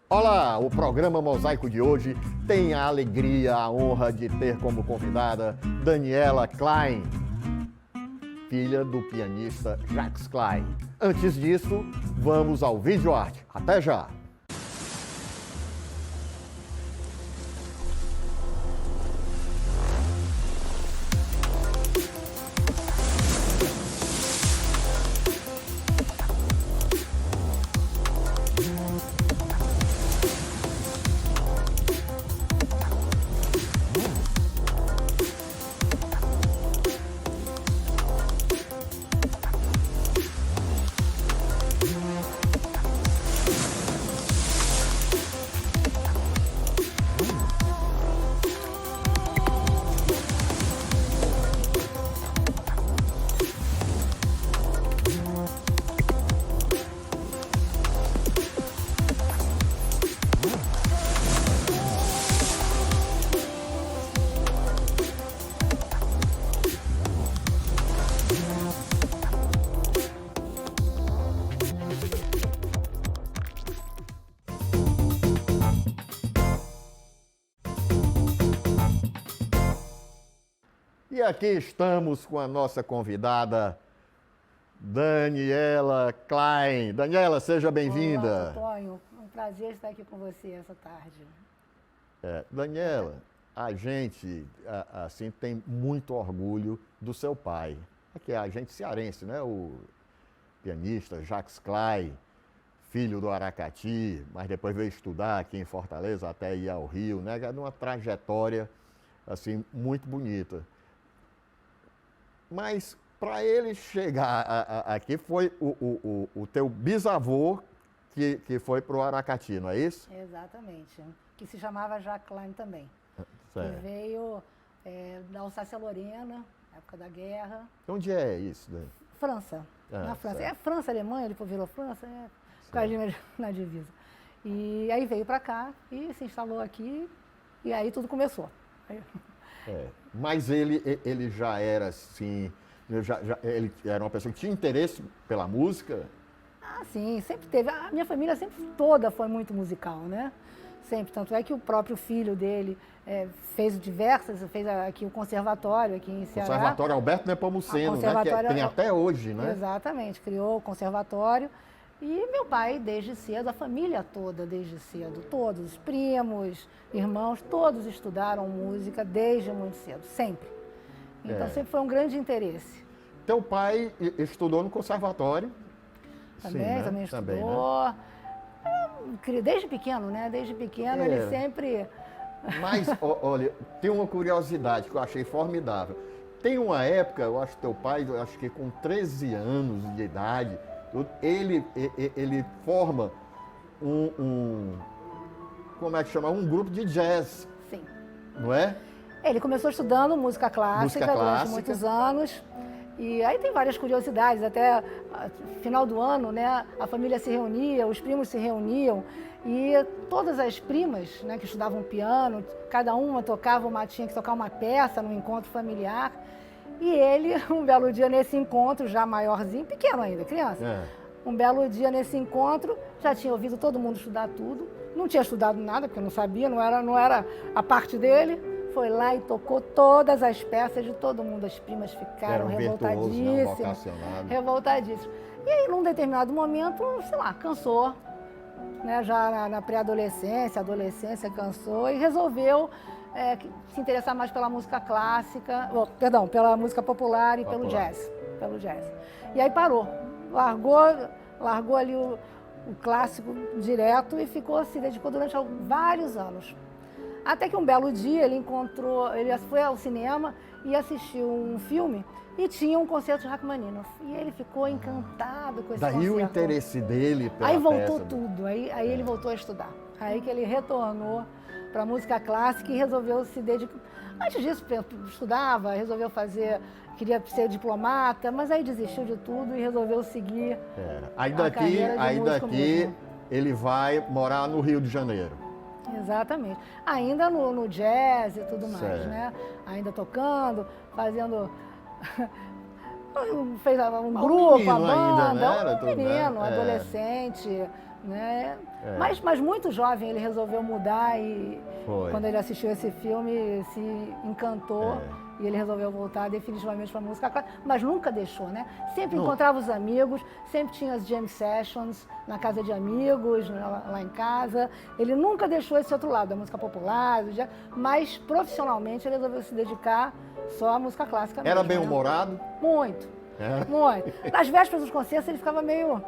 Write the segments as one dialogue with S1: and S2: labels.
S1: Olá, o programa Mosaico de hoje tem a alegria, a honra de ter como convidada Daniela Klein, filha do pianista Jacques Klein. Antes disso, vamos ao vídeo arte. Até já! E aqui estamos com a nossa convidada, Daniela Klein. Daniela, seja bem-vinda.
S2: Olá, Antônio. Um prazer estar aqui com você essa tarde.
S1: Daniela, a gente assim, tem muito orgulho do seu pai, que é a gente cearense, né? O pianista Jacques Klein, filho do Aracati, mas depois veio estudar aqui em Fortaleza até ir ao Rio, né? É uma trajetória assim, muito bonita. Mas para ele chegar aqui foi o teu bisavô que foi para o Aracati, não é isso?
S2: Exatamente. Que se chamava Jacques Klein também.
S1: Certo.
S2: Que veio da Alsácia-Lorena, época da guerra.
S1: Onde é isso, Dani?
S2: França. Na França.
S1: Certo.
S2: É França, Alemanha, depois virou França, quase na divisa. E aí veio para cá e se instalou aqui e aí tudo começou.
S1: Mas ele já era assim, ele era uma pessoa que tinha interesse pela música?
S2: Ah, sim, sempre teve. A minha família sempre toda foi muito musical, né? Sempre. Tanto é que o próprio filho dele fez aqui o conservatório, aqui em Ceará.
S1: Conservatório Alberto Nepomuceno, né? Que tem até hoje, né?
S2: Exatamente, criou o conservatório. E meu pai, desde cedo, a família toda, desde cedo, todos, os primos, irmãos, todos estudaram música desde muito cedo, sempre. Então sempre foi um grande interesse.
S1: Teu pai estudou no conservatório?
S2: Também,
S1: sim, né?
S2: também estudou.
S1: Também, né?
S2: Desde pequeno, né? Desde pequeno ele sempre...
S1: Mas, olha, tem uma curiosidade que eu achei formidável. Tem uma época, eu acho que teu pai, eu acho que com 13 anos de idade, ele forma como é que chama? Um grupo de jazz.
S2: Sim.
S1: Não é?
S2: Ele começou estudando música clássica durante muitos anos. E aí tem várias curiosidades, até final do ano, né, a família se reunia, os primos se reuniam e todas as primas, né, que estudavam piano, cada uma tinha que tocar uma peça no encontro familiar. E ele, um belo dia nesse encontro, já maiorzinho, pequeno ainda, criança, um belo dia nesse encontro, já tinha ouvido todo mundo estudar tudo, não tinha estudado nada, porque não sabia, não era a parte dele. Foi lá e tocou todas as peças de todo mundo. As primas ficaram revoltadíssimas. Revoltadíssimas. E aí, num determinado momento, sei lá, cansou. Né? Já na pré-adolescência, adolescência, cansou e resolveu se interessar mais pela música clássica, pela música popular e pelo jazz. E aí parou. Largou ali o clássico direto e se dedicou durante vários anos. Até que um belo dia ele foi ao cinema e assistiu um filme e tinha um concerto de Rachmaninoff. E ele ficou encantado com esse concerto.
S1: Daí o interesse dele pela
S2: Aí voltou
S1: peça.
S2: tudo, aí ele voltou a estudar. Aí que ele retornou para a música clássica e resolveu se dedicar. Antes disso, estudava, queria ser diplomata, mas aí desistiu de tudo e resolveu seguir
S1: Aí
S2: a carreira de músico mesmo.
S1: Ele vai morar no Rio de Janeiro.
S2: Exatamente. Ainda no jazz e tudo mais,
S1: Certo.
S2: né? Ainda tocando, fazendo Fez um grupo, a banda,
S1: ainda, né? Era
S2: um menino,
S1: né?
S2: adolescente, né? Mas muito jovem ele resolveu mudar e quando ele assistiu esse filme se encantou e ele resolveu voltar definitivamente para a música clássica, mas nunca deixou, né? Sempre encontrava os amigos, sempre tinha as jam sessions na casa de amigos, lá em casa. Ele nunca deixou esse outro lado, da música popular, mas profissionalmente ele resolveu se dedicar só à música clássica mesmo.
S1: Era bem-humorado?
S2: Muito, muito. Nas vésperas dos concertos ele ficava meio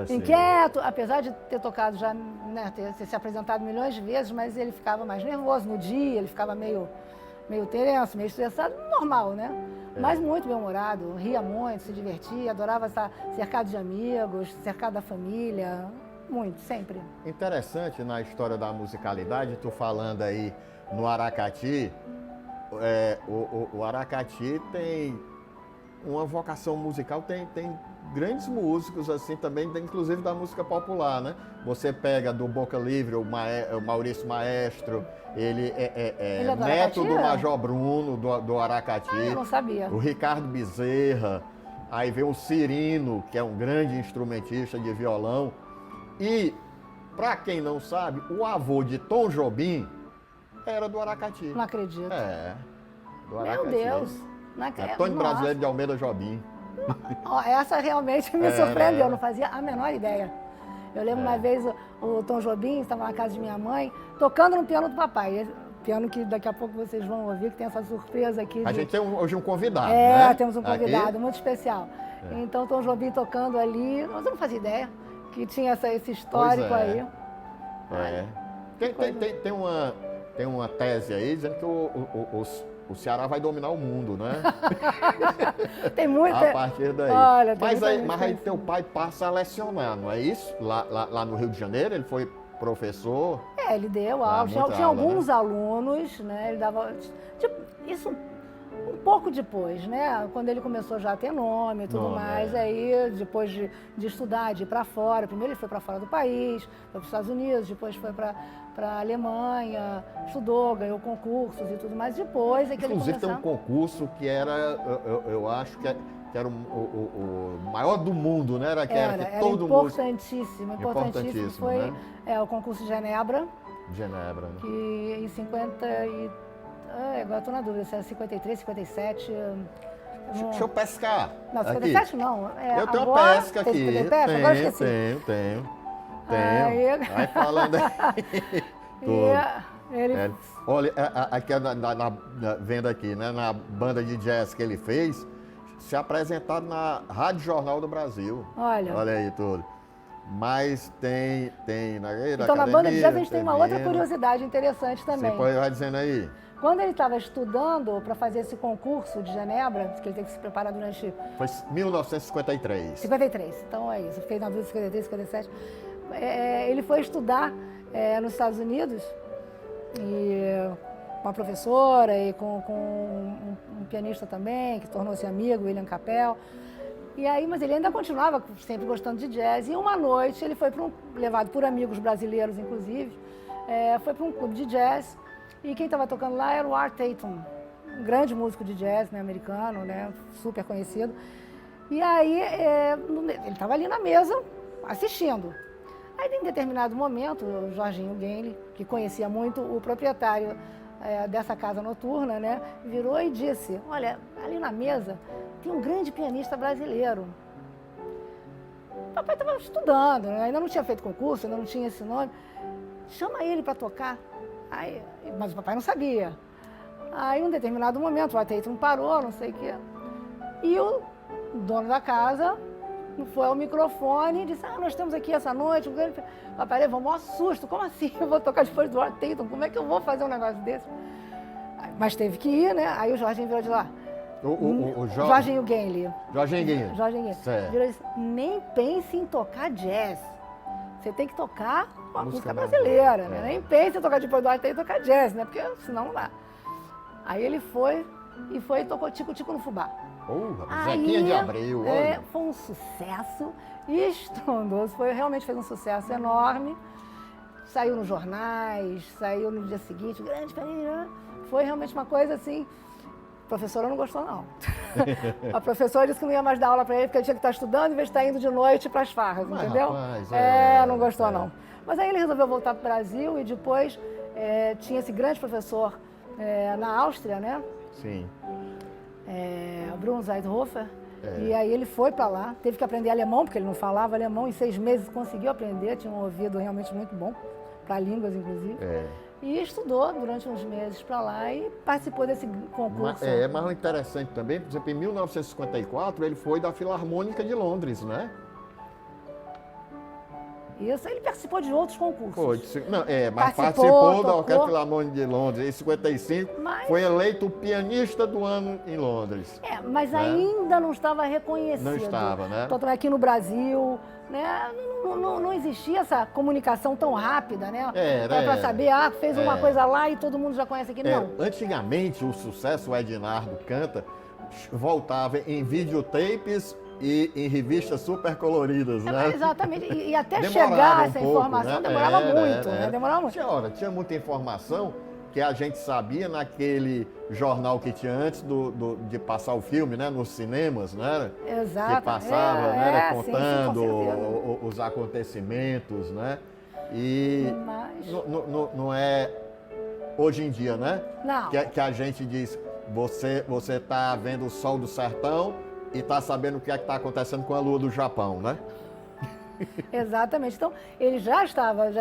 S2: inquieto, apesar de ter tocado já, né, ter se apresentado milhões de vezes, mas ele ficava mais nervoso no dia, ele ficava meio tenso, meio estressado, normal, né? Mas muito bem-humorado, ria muito, se divertia, adorava estar cercado de amigos, cercado da família, muito, sempre.
S1: Interessante na história da musicalidade, tu falando aí no Aracati, o Aracati tem uma vocação musical, tem grandes músicos assim também, inclusive da música popular, né? Você pega do Boca Livre, o Maurício Maestro, ele é neto do Major Bruno, do Aracati.
S2: Eu não sabia.
S1: O Ricardo Bezerra, aí vem o Cirino, que é um grande instrumentista de violão. E, para quem não sabe, o avô de Tom Jobim era do Aracati.
S2: Não acredito.
S1: Do Aracati.
S2: Meu Deus.
S1: Antônio Brasileiro de Almeida Jobim.
S2: Essa realmente me surpreendeu, eu não fazia a menor ideia. Eu lembro uma vez o Tom Jobim estava na casa de minha mãe, tocando no piano do papai. Piano que daqui a pouco vocês vão ouvir, que tem essa surpresa aqui.
S1: A gente tem hoje um convidado, né?
S2: Temos um convidado muito especial. Então o Tom Jobim tocando ali, mas eu não fazia ideia que tinha esse histórico aí.
S1: Tem uma tese aí dizendo que o Ceará vai dominar o mundo, né?
S2: Tem muita...
S1: A partir daí.
S2: Olha,
S1: mas aí teu pai passa a lecionar, não é isso? Lá no Rio de Janeiro, ele foi professor?
S2: Ele deu aula. Tinha alguns alunos, né? Ele dava... Isso um pouco depois, né? Quando ele começou já a ter nome e tudo mais, aí depois de estudar, de ir para fora, primeiro ele foi para fora do país, foi para os Estados Unidos, depois foi para a Alemanha, estudou, ganhou concursos e tudo mais, depois é que
S1: inclusive
S2: ele começou...
S1: tem um concurso que era, eu acho que era o maior do mundo, né? Era todo
S2: importantíssimo,
S1: importantíssimo,
S2: foi
S1: né?
S2: O concurso de Genebra.
S1: Genebra, né?
S2: Que em 50 e... agora estou na dúvida, se é 53, 57...
S1: Deixa eu pescar.
S2: Não, 57 aqui. Não.
S1: Eu tenho uma pesca aqui. Tenho. Vai falando aí. Olha, aqui vendo aqui, né, na banda de jazz que ele fez, se apresentado na Rádio Jornal do Brasil.
S2: Olha
S1: aí tudo. Mas tem
S2: então na banda de jazz a gente tem uma outra curiosidade interessante também.
S1: Você pode ir dizendo aí.
S2: Quando ele estava estudando para fazer esse concurso de Genebra, que ele teve que se preparar durante...
S1: Foi 1953.
S2: 53, então é isso. Eu fiquei na dúvida, 53, 57. Ele foi estudar nos Estados Unidos, e com uma professora e com um pianista também, que tornou-se amigo, William Capel. E aí, mas ele ainda continuava sempre gostando de jazz. E uma noite ele foi levado por amigos brasileiros, inclusive, foi para um clube de jazz. E quem estava tocando lá era o Art Tatum, um grande músico de jazz, né, americano, né, super conhecido. E aí ele estava ali na mesa assistindo. Aí, em determinado momento, o Jorginho Gainley, que conhecia muito o proprietário dessa casa noturna, né, virou e disse: olha, ali na mesa tem um grande pianista brasileiro. O papai estava estudando, né, ainda não tinha feito concurso, ainda não tinha esse nome. Chama ele para tocar. Aí, mas o papai não sabia. Aí, em um determinado momento, o Art Tatum parou, não sei o quê. E o dono da casa foi ao microfone e disse: nós temos aqui essa noite. O papai levou um maior susto. Como assim? Eu vou tocar depois do Art Tatum? Como é que eu vou fazer um negócio desse? Mas teve que ir, né? Aí o Jorginho virou de lá. Jorginho Gainley.
S1: Jorginho Gainley.
S2: Virou e disse: nem pense em tocar jazz. Você tem que tocar uma música brasileira, né? Nem pense em tocar depois do Art Tatum e tocar jazz, né? Porque senão não dá. Aí ele foi e tocou Tico-Tico no Fubá.
S1: Zequinha de Abreu.
S2: Foi um sucesso estrondoso. Realmente fez um sucesso enorme. Saiu nos jornais, saiu no dia seguinte, grande. Foi realmente uma coisa assim. A professora não gostou, não. A professora disse que não ia mais dar aula para ele, porque ele tinha que estar estudando, em vez de estar indo de noite para as farras,
S1: Mas,
S2: entendeu?
S1: rapaz,
S2: não gostou não. Mas aí ele resolveu voltar para o Brasil e depois tinha esse grande professor na Áustria, né?
S1: Sim.
S2: Bruno Zeithofer. E aí ele foi para lá, teve que aprender alemão, porque ele não falava alemão, em 6 meses conseguiu aprender, tinha um ouvido realmente muito bom, para línguas inclusive. E estudou durante uns meses para lá e participou desse concurso.
S1: Mas o interessante também, por exemplo, em 1954 ele foi da Filarmônica de Londres, né?
S2: Isso, ele participou de outros concursos.
S1: Mas participou da Orquestra Filarmônica de Londres. Em 55 foi eleito o pianista do ano em Londres.
S2: Mas ainda não estava reconhecido.
S1: Não estava, né?
S2: Então, aqui no Brasil, né, não existia essa comunicação tão rápida, né? Para saber, fez uma coisa lá e todo mundo já conhece aqui, não.
S1: Antigamente, o sucesso, o Ednardo canta, voltava em videotapes e em revistas super coloridas, né?
S2: Exatamente. E até chegar essa informação demorava muito, né? Demorava muito.
S1: Tinha muita informação que a gente sabia naquele jornal que tinha antes de passar o filme, né? Nos cinemas, né?
S2: Exato.
S1: Que passava, né? Contando
S2: sim,
S1: os acontecimentos, né? E não é hoje em dia, né?
S2: Não.
S1: Que a gente diz, você está vendo o sol do sertão e está sabendo o que é que está acontecendo com a lua do Japão, né?
S2: Exatamente. Então, ele já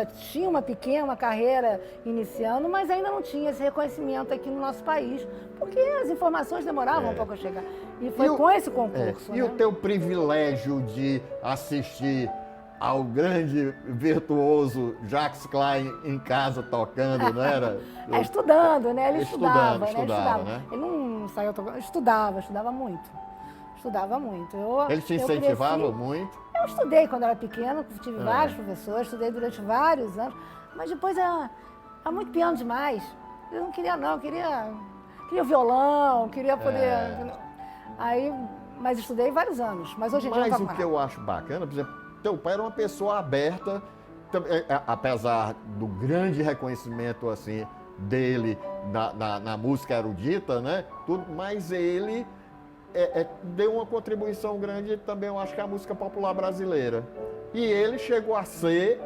S2: tinha uma carreira iniciando, mas ainda não tinha esse reconhecimento aqui no nosso país, porque as informações demoravam um pouco a chegar. E foi com esse concurso.
S1: E o teu privilégio de assistir ao grande virtuoso Jacques Klein em casa tocando, não era?
S2: Estudando, né? Ele estudava,
S1: né?
S2: Ele não saiu tocando, estudava muito. Estudava muito.
S1: Ele te incentivava muito?
S2: Eu estudei quando era pequena, tive vários professores, estudei durante vários anos, mas depois era muito piano demais. Eu não queria não, queria violão, queria poder... Mas estudei vários anos, mas hoje em dia
S1: Mas o que eu acho bacana, por exemplo, teu pai era uma pessoa aberta, apesar do grande reconhecimento assim, dele na música erudita, né? Mas ele... deu uma contribuição grande também, eu acho que a música popular brasileira. E ele chegou a ser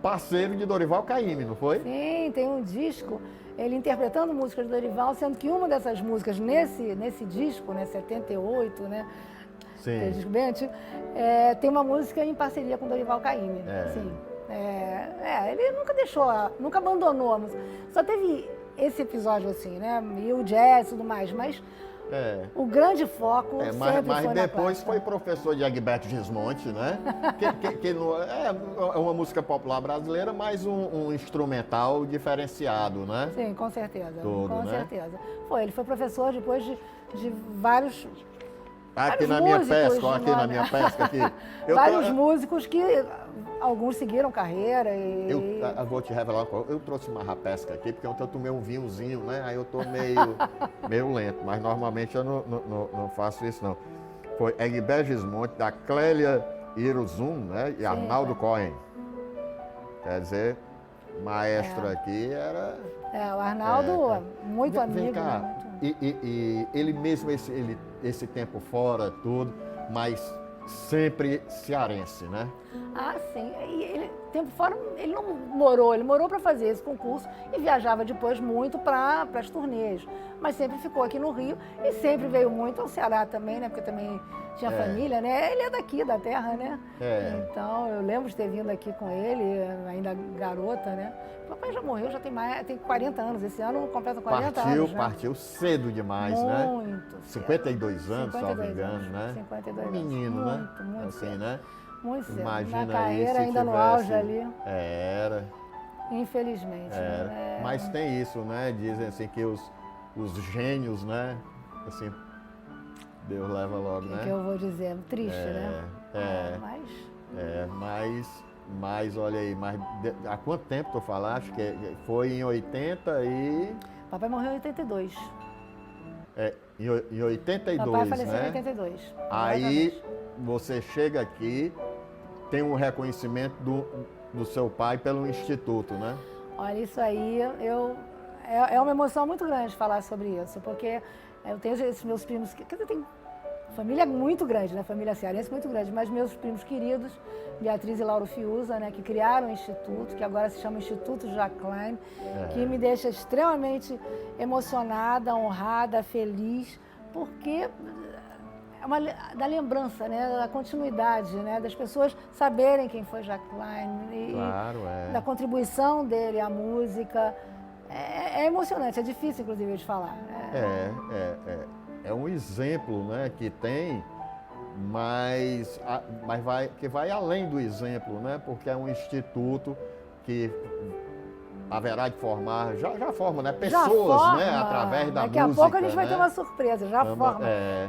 S1: parceiro de Dorival Caymmi, não foi?
S2: Sim, tem um disco, ele interpretando músicas de Dorival, sendo que uma dessas músicas nesse disco, né, 78, né?
S1: Sim.
S2: Que é disco bem antigo, tem uma música em parceria com Dorival Caymmi. Sim. Ele nunca abandonou a música. Só teve esse episódio assim, né? E o jazz e tudo mais, mas o grande foco sempre foi
S1: mas
S2: na
S1: depois
S2: clássica.
S1: foi professor de Egberto Gismonti, né? que não, é uma música popular brasileira, mas um instrumental diferenciado, né?
S2: Sim, com certeza.
S1: Com
S2: certeza. Ele foi professor depois de vários...
S1: Aqui na minha pesca, na minha pesca aqui.
S2: Vários músicos que alguns seguiram carreira e...
S1: Eu vou te revelar uma coisa. Eu trouxe uma rapesca aqui, porque ontem eu tomei um vinhozinho, né? Aí eu tô meio lento, mas normalmente eu não faço isso, não. Foi Egberto Gismonti, da Clélia Iruzum, né? E Arnaldo Cohen. Quer dizer, maestro aqui era...
S2: o Arnaldo, muito amigo.
S1: Vem cá,
S2: muito...
S1: E ele mesmo, esse tempo fora, tudo, mas sempre cearense, né?
S2: Sim. E ele, tempo fora, ele não morou, ele morou para fazer esse concurso e viajava depois muito para as turnês. Mas sempre ficou aqui no Rio e sempre veio muito ao Ceará também, né? Porque também tinha família, né? Ele é daqui, da terra, né? Então, eu lembro de ter vindo aqui com ele, ainda garota, né? O papai já morreu, já tem 40 anos. Esse ano completa 40 anos, né?
S1: Partiu cedo demais, né?
S2: Muito cedo.
S1: 52 anos, se não me engano, né?
S2: 52 anos.
S1: Menino, né?
S2: Muito
S1: assim,
S2: cedo.
S1: né?
S2: Muito cedo.
S1: Imagina
S2: na carreira,
S1: aí, se
S2: ainda
S1: tivesse...
S2: no auge ali.
S1: Era.
S2: Infelizmente. Né?
S1: Mas tem isso, né? Dizem assim que os gênios, né? Assim, Deus leva logo, né?
S2: O que eu vou dizer? Triste, né?
S1: Mas olha aí, há quanto tempo tu falaste? Que foi em 80 e...
S2: Papai morreu em 82.
S1: Em 82,
S2: Papai faleceu
S1: né?
S2: em 82.
S1: Aí você chega aqui, tem um reconhecimento do seu pai pelo Instituto, né?
S2: Olha, isso aí, é uma emoção muito grande falar sobre isso, porque eu tenho esses meus primos, quer dizer, tem família muito grande, né? Família cearense muito grande, mas meus primos queridos, Beatriz e Lauro Fiuza, né? Que criaram o Instituto, que agora se chama Instituto Jacques Klein, que me deixa extremamente emocionada, honrada, feliz, porque é da lembrança, né? Da continuidade, né? Das pessoas saberem quem foi Jacques Klein e
S1: Claro,
S2: da contribuição dele à música. É emocionante, é difícil, inclusive, de falar.
S1: É um exemplo, né, que tem, mas que vai além do exemplo, né? Porque é um instituto que haverá de formar, já forma, né? Pessoas, né? Através da música.
S2: Daqui a pouco a gente vai ter uma surpresa, já forma.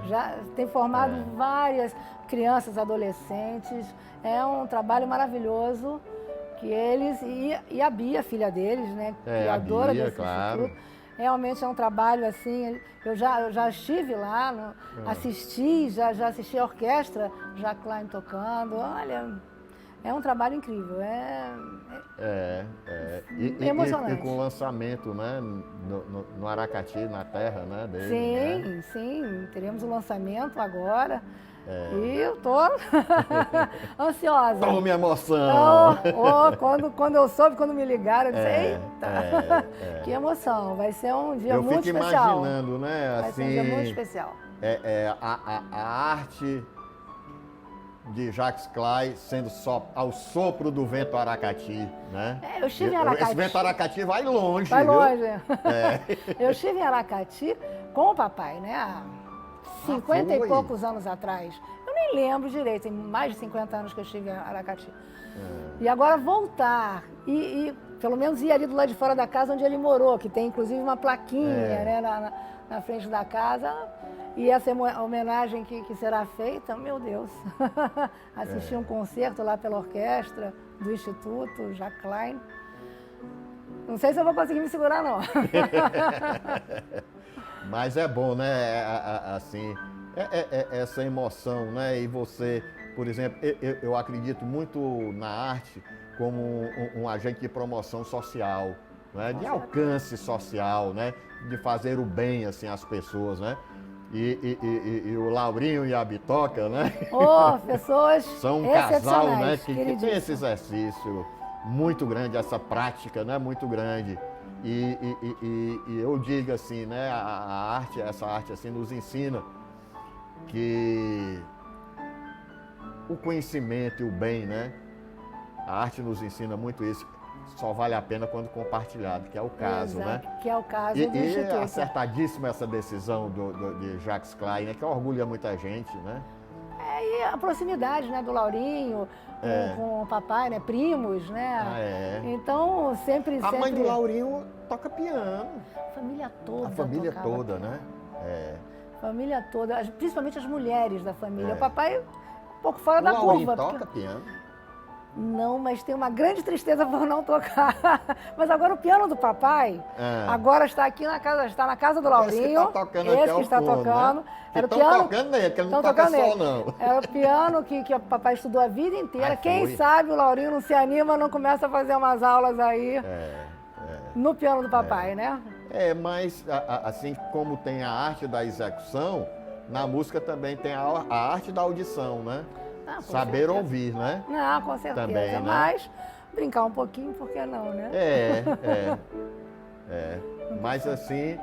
S2: Já tem formado várias crianças, adolescentes. É um trabalho maravilhoso que eles e a Bia, filha deles, né? Criadora desse instituto. Realmente é um trabalho assim, eu já estive lá, assisti, já assisti a orquestra Jacques Klein tocando. Olha, é um trabalho incrível, emocionante.
S1: E com o lançamento, né, no Aracati, na terra, né, dele.
S2: Sim,
S1: né?
S2: Sim, teremos o lançamento agora. E eu tô ansiosa.
S1: Toma minha emoção!
S2: Quando eu soube, quando me ligaram, eu disse, eita, que emoção, vai ser um dia muito especial.
S1: Eu fico imaginando, né,
S2: vai ser um dia muito especial.
S1: A arte de Jacques Klein sendo ao sopro do vento Aracati, né?
S2: Eu estive em Aracati.
S1: Esse vento Aracati vai longe,
S2: Vai
S1: viu?
S2: longe. Eu estive em Aracati com o papai, né? Há 50 e poucos anos atrás. Eu nem lembro direito, tem mais de 50 anos que eu estive em Aracati. E agora voltar e pelo menos ir ali do lado de fora da casa onde ele morou, que tem inclusive uma plaquinha né, na frente da casa. E essa homenagem que será feita, meu Deus, assistir um concerto lá pela orquestra do Instituto Jacques Klein. Não sei se eu vou conseguir me segurar, não.
S1: Mas é bom, né, assim, essa emoção, né, e você, por exemplo, eu acredito muito na arte como um agente de promoção social, né, de alcance social, né, de fazer o bem, assim, às pessoas, né. E o Laurinho e a Bitoca, né?
S2: Pessoas
S1: são um casal, né? Que tem esse exercício muito grande, essa prática, né? Muito grande. E eu digo assim, né? Essa arte assim nos ensina que o conhecimento e o bem, né? A arte nos ensina muito isso. Só vale a pena quando compartilhado, que é o caso, né?
S2: Que é o caso do
S1: E
S2: Instituto.
S1: é acertadíssima essa decisão de Jacques Klein, né? Que orgulha muita gente, né?
S2: E a proximidade, né, do Laurinho com o papai, né? Primos, né? Então, sempre...
S1: A mãe do Laurinho toca piano.
S2: A família toda.
S1: A família toda, né?
S2: A família toda, principalmente as mulheres da família. O papai um pouco fora da curva.
S1: O Laurinho toca piano?
S2: Não, mas tem uma grande tristeza por não tocar. Mas agora o piano do papai, agora está aqui na casa do Laurinho.
S1: Esse que está tocando
S2: esse que está tocando.
S1: Né? Era o piano, tocando nele, que ele não toca só, não.
S2: Era o piano que o papai estudou a vida inteira. Quem sabe o Laurinho não se anima, não começa a fazer umas aulas aí no piano do papai, né?
S1: Mas assim como tem a arte da execução, na música também tem a arte da audição, né? Saber ouvir, né?
S2: Não, com certeza.
S1: Também, né?
S2: Mas brincar um pouquinho, por que não, né?
S1: Mas assim,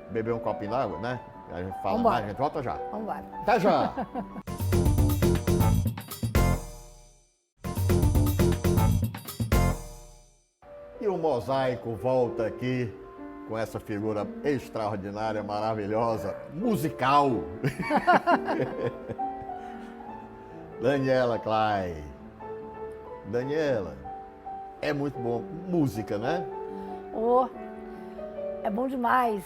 S1: beber um copinho d'água, né? A gente fala mais, a gente volta já.
S2: Vamos embora.
S1: Até já! E o Mosaico volta aqui com essa figura extraordinária, maravilhosa, musical. Daniela Klein. Daniela, é muito bom. Música, né?
S2: É bom demais.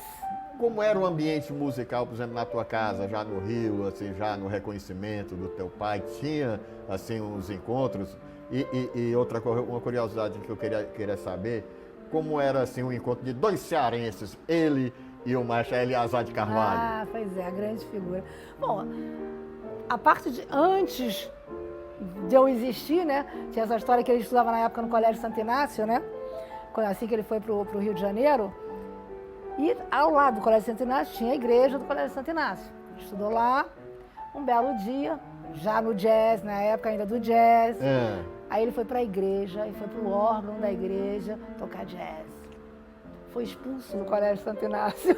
S1: Como era o ambiente musical, por exemplo, na tua casa, já no Rio, assim, já no reconhecimento do teu pai? Tinha, assim, uns encontros? E outra uma curiosidade que eu queria saber, como era, assim, um encontro de dois cearenses, ele e o maestro Eleazar de Carvalho?
S2: Pois é, a grande figura. Bom, a parte de antes de eu existir, né, tinha essa história que ele estudava na época no Colégio Santo Inácio, né, assim que ele foi para o Rio de Janeiro, E ao lado do Colégio Santo Inácio tinha a igreja do Colégio Santo Inácio. Estudou lá, um belo dia, já no jazz, na época ainda do jazz. Aí ele foi para a igreja e foi para o órgão da igreja tocar jazz. Foi expulso do Colégio Santo Inácio.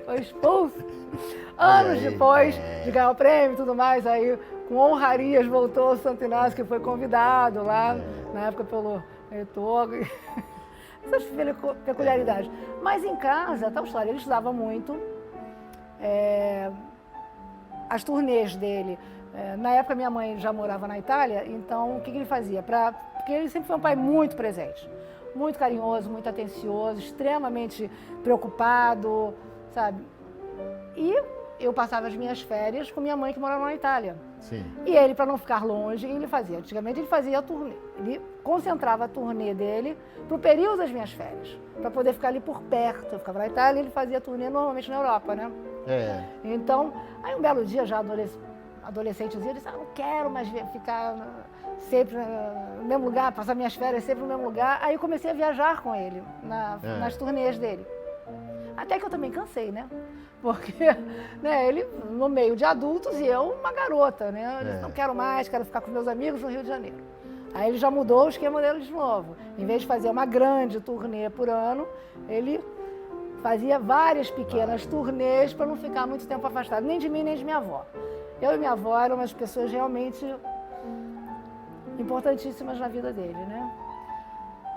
S2: Foi expulso. Anos depois de ganhar o prêmio e tudo mais, aí com honrarias voltou ao Santo Inácio, que foi convidado lá, na época pelo reitor. Essas peculiaridades. Mas em casa, tal história, ele estudava muito. As turnês dele. Na época, minha mãe já morava na Itália, então o que ele fazia? Porque ele sempre foi um pai muito presente, muito carinhoso, muito atencioso, extremamente preocupado, sabe? E eu passava as minhas férias com minha mãe que morava na Itália.
S1: Sim.
S2: E ele, para não ficar longe, ele fazia. Antigamente ele fazia a turnê. Ele concentrava a turnê dele para o período das minhas férias, para poder ficar ali por perto. Eu ficava na Itália e ele fazia a turnê normalmente na Europa, né? Então, aí um belo dia, já adolescentezinho, eu disse, não quero mais ficar sempre no mesmo lugar, passar minhas férias sempre no mesmo lugar. Aí eu comecei a viajar com ele nas turnês dele. Até que eu também cansei, né? Porque ele no meio de adultos e eu uma garota, né? Eu disse, não quero mais, quero ficar com meus amigos no Rio de Janeiro. Aí ele já mudou o esquema dele de novo. Em vez de fazer uma grande turnê por ano, ele fazia várias pequenas turnês para não ficar muito tempo afastado, nem de mim, nem de minha avó. Eu e minha avó eram umas pessoas realmente importantíssimas na vida dele, né?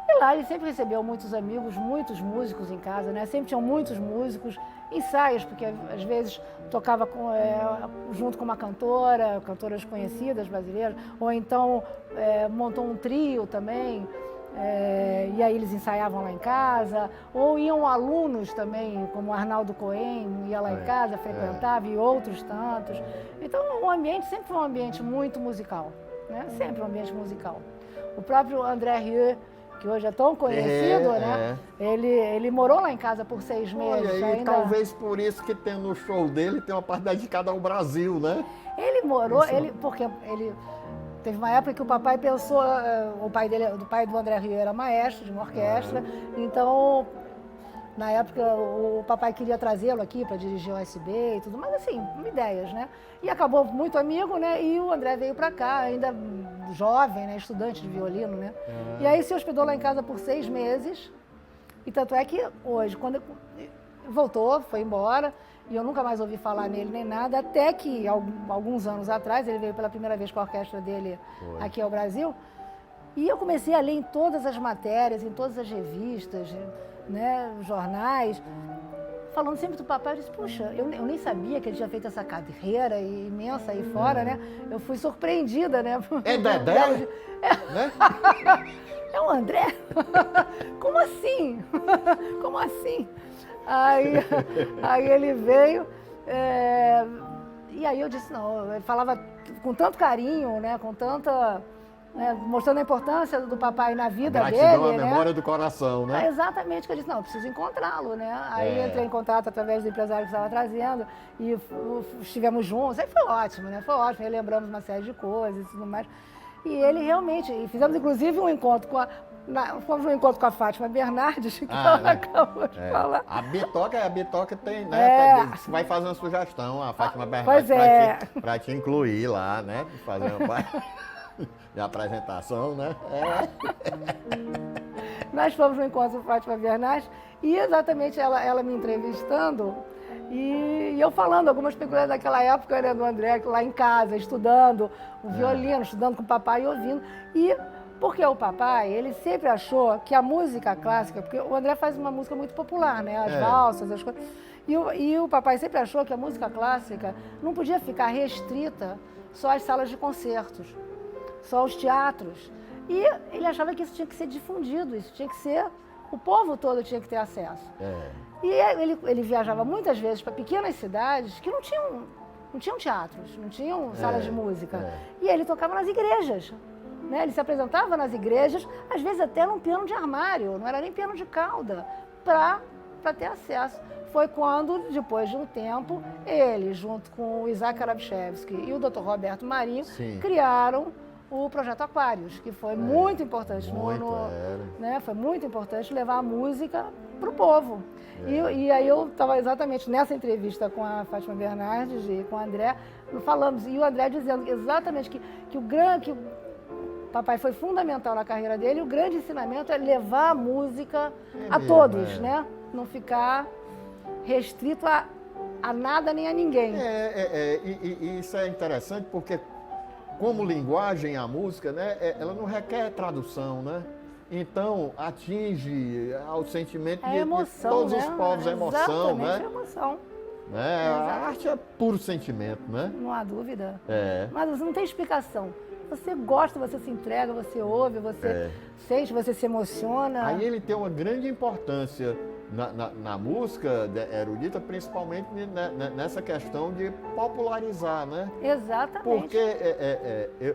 S2: E lá ele sempre recebeu muitos amigos, muitos músicos em casa, né? Sempre tinham muitos músicos, ensaios, porque às vezes tocava junto com uma cantoras conhecidas brasileiras, ou então montou um trio também, e aí eles ensaiavam lá em casa, ou iam alunos também, como Arnaldo Cohen, ia lá em casa, frequentava, e outros tantos. Então o ambiente sempre foi um ambiente muito musical, né? Sempre um ambiente musical. O próprio André Rieu, que hoje é tão conhecido, né? Ele morou lá em casa por 6 meses.
S1: Olha, e talvez por isso que tem no show dele tem uma parte dedicada ao Brasil, né?
S2: Ele morou, porque ele teve uma época que o papai pensou, o pai do André Rieu era maestro de uma orquestra, então na época o papai queria trazê-lo aqui para dirigir o USB e tudo, mas assim, ideias, né? E acabou muito amigo, né? E o André veio para cá, ainda jovem, né? Estudante de violino, né? E aí se hospedou lá em casa por 6 meses, e tanto é que hoje, quando voltou, foi embora, e eu nunca mais ouvi falar nele nem nada, até que alguns anos atrás, ele veio pela primeira vez com a orquestra dele aqui ao Brasil, e eu comecei a ler em todas as matérias, em todas as revistas, né, jornais, falando sempre do papai. Eu disse, puxa, eu nem sabia que ele tinha feito essa carreira imensa aí fora, né? Eu fui surpreendida, né?
S1: É Dedé? Né?
S2: É o André? Como assim? Como assim? Aí ele veio, e aí eu disse, não, ele falava com tanto carinho, né, com tanta, mostrando a importância do papai na vida
S1: gratidão
S2: dele.
S1: A memória do coração, né?
S2: Exatamente, que eu disse, não, eu preciso encontrá-lo, né? Aí entrei em contato através do empresário que estava trazendo e estivemos juntos, aí foi ótimo, né? Foi ótimo, relembramos uma série de coisas e tudo mais. E ele realmente, fizemos inclusive um encontro fomos num encontro com a Fátima Bernardes, que ela acabou de falar.
S1: A Bitoca tem, né? Você vai fazer uma sugestão, a Fátima Bernardes, para te incluir lá, né? Fazer uma de apresentação, né?
S2: Nós fomos no encontro com a Fátima Bernardes e exatamente ela me entrevistando e eu falando algumas peculiaridades daquela época, né, do André, lá em casa, estudando o violino, estudando com o papai e ouvindo. E porque o papai, ele sempre achou que a música clássica, porque o André faz uma música muito popular, né? As valsas, as coisas. E o papai sempre achou que a música clássica não podia ficar restrita só às salas de concertos, só aos teatros. E ele achava que isso tinha que ser difundido, isso tinha que ser, o povo todo tinha que ter acesso. E ele viajava muitas vezes para pequenas cidades que não tinham teatros, não tinham salas de música. E ele tocava nas igrejas. Né? Ele se apresentava nas igrejas, às vezes até num piano de armário, não era nem piano de cauda, para ter acesso. Foi quando, depois de um tempo, ele, junto com o Isaac Arabchevsky e o Dr. Roberto Marinho, criaram o Projeto Aquários, que foi muito importante.
S1: Era.
S2: Foi muito importante levar a música para o povo.
S1: É.
S2: E aí eu estava exatamente nessa entrevista com a Fátima Bernardes e com o André, falamos, e o André dizendo exatamente que o papai foi fundamental na carreira dele, o grande ensinamento é levar a música a todos, né? Não ficar restrito a nada nem a ninguém.
S1: E isso é interessante porque, como linguagem, a música, né, ela não requer tradução, né? Então, atinge ao sentimento de todos os povos, a emoção, né?
S2: A emoção.
S1: Né? A arte é puro sentimento, né?
S2: Não há dúvida.
S1: É.
S2: Mas não tem explicação. Você gosta, você se entrega, você ouve, você sente, você se emociona.
S1: Aí ele tem uma grande importância na música erudita, principalmente nessa questão de popularizar, né?
S2: Exatamente.
S1: Porque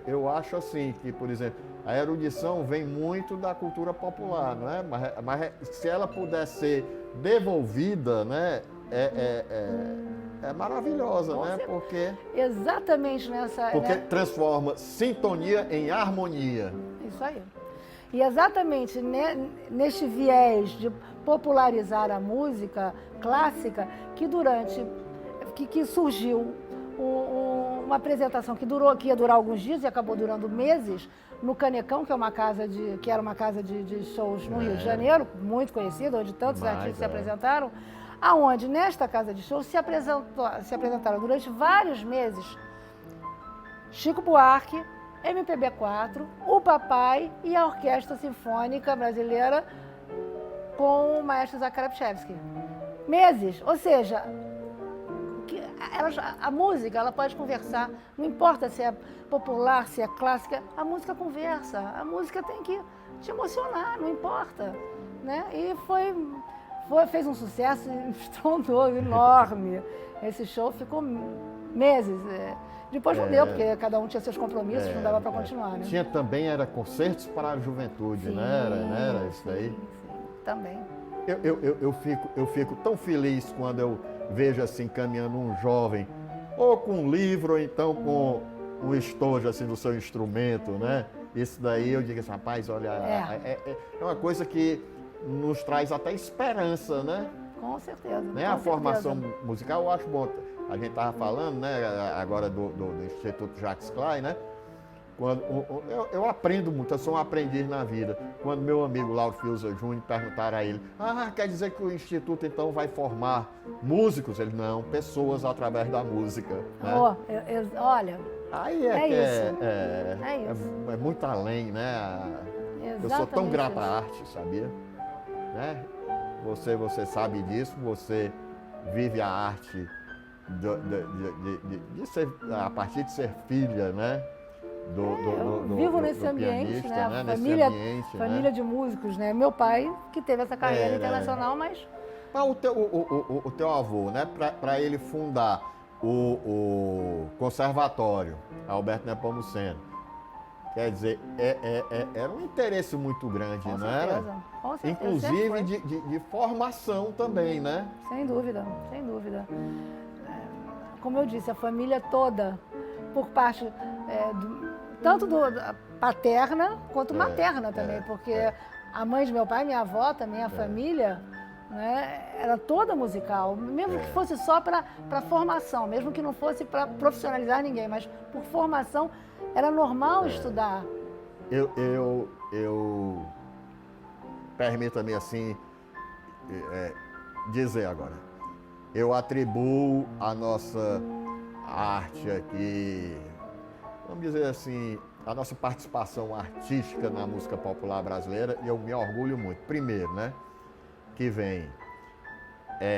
S1: eu acho assim que, por exemplo, a erudição vem muito da cultura popular, não é? Mas se ela puder ser devolvida, né? É maravilhosa, né? Porque
S2: exatamente nessa...
S1: Porque transforma sintonia em harmonia.
S2: Isso aí. E exatamente neste viés de popularizar a música clássica que surgiu uma apresentação que ia durar alguns dias e acabou durando meses no Canecão, que era uma casa de shows no Rio de Janeiro, muito conhecida, onde tantos artistas se apresentaram, aonde nesta casa de shows se apresentaram durante vários meses Chico Buarque, MPB4, o Papai e a Orquestra Sinfônica Brasileira com o maestro Zakharapchevsky. Meses, ou seja, a música ela pode conversar, não importa se é popular, se é clássica, a música conversa, a música tem que te emocionar, não importa. Né? E fez um sucesso estrondoso, enorme. Esse show ficou meses. Depois não deu, porque cada um tinha seus compromissos, não dava para continuar. Né?
S1: Tinha também, era concertos para a juventude, né? Era isso daí?
S2: Sim, também.
S1: Eu fico tão feliz quando eu vejo assim, caminhando um jovem, ou com um livro, ou então com um estojo assim, do seu instrumento, né? Isso daí eu digo assim, rapaz, olha, é uma coisa que nos traz até esperança, né?
S2: Com certeza.
S1: Né? A formação musical, eu acho bom. A gente estava falando, né, agora do Instituto Jacques Klein, né? Quando, eu aprendo muito, eu sou um aprendiz na vida. Quando meu amigo Lauro Fiuza Júnior perguntaram a ele, quer dizer que o Instituto então vai formar músicos? Ele, não, pessoas através da música. Né?
S2: Olha,
S1: aí é muito além, né? Eu sou tão grato à arte, sabia? Né? Você sabe disso, você vive a arte de ser, a partir de ser filha, né?
S2: Vivo nesse ambiente, né? Família de músicos, né? Meu pai, que teve essa carreira internacional, mas...
S1: O teu avô, né? Para ele fundar o conservatório, Alberto Nepomuceno, quer dizer, era um interesse muito grande, não era?
S2: Com certeza.
S1: Inclusive de formação também, né?
S2: Sem dúvida, sem dúvida. Como eu disse, a família toda, por parte tanto paterna quanto materna também, porque a mãe de meu pai, minha avó também, a família, né, era toda musical, mesmo que fosse só para formação, mesmo que não fosse para profissionalizar ninguém, mas por formação era normal estudar.
S1: Permita-me assim dizer agora, eu atribuo a nossa arte aqui, vamos dizer assim, a nossa participação artística na música popular brasileira, e eu me orgulho muito. Primeiro, né, que vem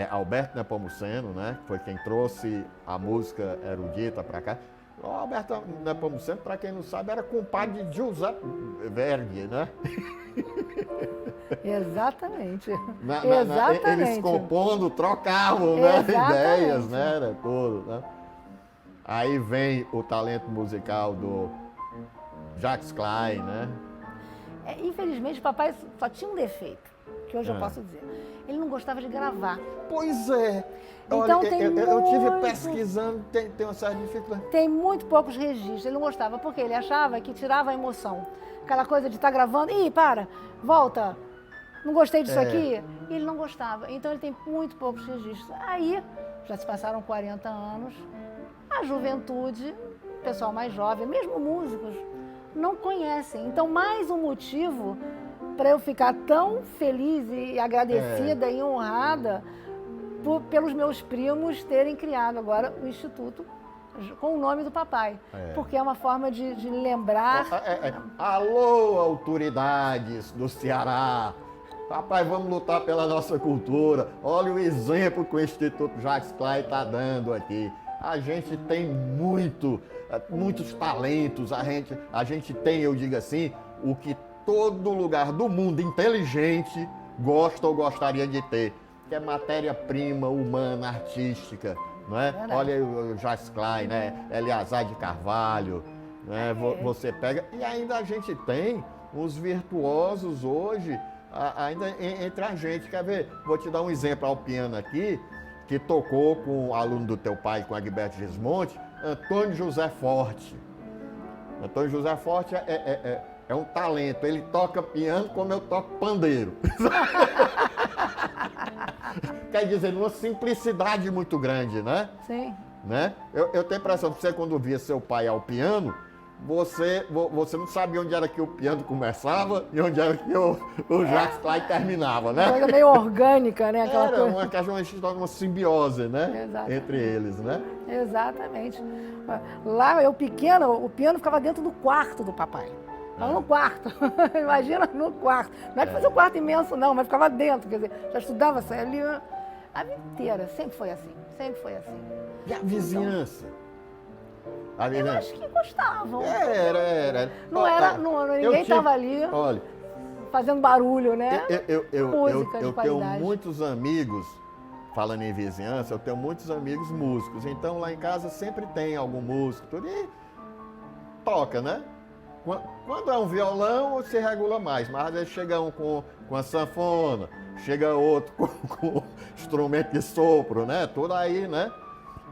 S1: Alberto Nepomuceno, né, que foi quem trouxe a música erudita para cá. O Alberto Nepomuceno, para quem não sabe, era compadre de Giuseppe Verdi, né?
S2: Exatamente.
S1: Exatamente. Eles compondo, trocavam, né, ideias, né? Era tudo, né? Aí vem o talento musical do Jacques Klein, né?
S2: Infelizmente, o papai só tinha um defeito, que hoje eu posso dizer. ele não gostava de gravar.
S1: Pois é.
S2: Então,
S1: olha,
S2: tem
S1: eu tive
S2: muito-
S1: pesquisando, tem uma certa dificuldade.
S2: Tem muito poucos registros. Ele não gostava, porque ele achava que tirava a emoção. Aquela coisa de estar gravando, ih, para, volta, não gostei disso aqui. E ele não gostava. Então ele tem muito poucos registros. Aí, já se passaram 40 anos, a juventude, o pessoal mais jovem, mesmo músicos, não conhecem. Então, mais um motivo para eu ficar tão feliz e agradecida e honrada pelos meus primos terem criado agora o Instituto com o nome do papai. Porque é uma forma de lembrar.
S1: Alô, autoridades do Ceará. Papai, vamos lutar pela nossa cultura. Olha o exemplo que o Instituto Jacques Clay está dando aqui. A gente tem muitos talentos. A gente tem, eu digo assim, o que todo lugar do mundo inteligente gosta ou gostaria de ter, que é matéria-prima humana, artística, não é?
S2: Verdade.
S1: Olha aí o Jacques Clay, né? Eleazar de Carvalho, né? Você pega... E ainda a gente tem uns virtuosos hoje, ainda entre a gente. Quer ver? Vou te dar um exemplo ao piano aqui, que tocou com o aluno do teu pai, com Agberto Gismonti, Antônio José Forte. Antônio José Forte é um talento. Ele toca piano como eu toco pandeiro. Quer dizer, numa simplicidade muito grande, né?
S2: Sim.
S1: Né? Eu tenho a impressão que você, quando via seu pai ao piano, você não sabia onde era que o piano começava e onde era que o Jacques Clay terminava, né?
S2: Uma coisa meio orgânica, né? Aquela
S1: Era
S2: coisa.
S1: uma simbiose, né?
S2: Exatamente.
S1: Entre eles, né?
S2: Exatamente. Lá, eu pequena, o piano ficava dentro do quarto do papai. Ficava no quarto. Imagina, no quarto. Não é que fosse um quarto imenso, não, mas ficava dentro. Quer dizer, já estudava ali a vida inteira. Sempre foi assim. Sempre foi assim.
S1: E a vizinhança? A
S2: Eu
S1: vizinhança?
S2: acho que gostavam.
S1: Era.
S2: Não era, ninguém estava ali
S1: Olha,
S2: fazendo barulho, né?
S1: eu
S2: Música de
S1: tenho
S2: qualidade.
S1: muitos amigos, falando em vizinhança, eu tenho muitos amigos músicos. Então lá em casa sempre tem algum músico, tudo, e toca, né? Quando é um violão, se regula mais, mas às vezes chega um com a sanfona, chega outro com instrumento de sopro, né? Tudo aí, né?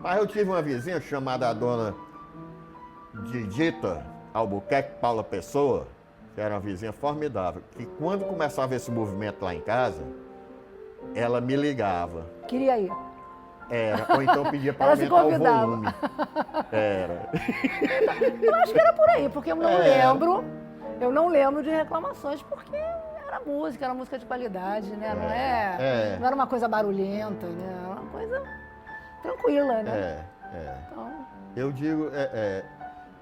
S1: Mas eu tive uma vizinha chamada a dona Didita Albuquerque Paula Pessoa, que era uma vizinha formidável, que quando começava esse movimento lá em casa, ela me ligava.
S2: Queria ir.
S1: Ou então pedia para
S2: Ela se
S1: aumentar o
S2: convidava.
S1: volume. Era.
S2: Eu acho que era por aí, porque eu não lembro de reclamações, porque era música de qualidade, né? Não era uma coisa barulhenta, né? Era uma coisa tranquila, né? Então,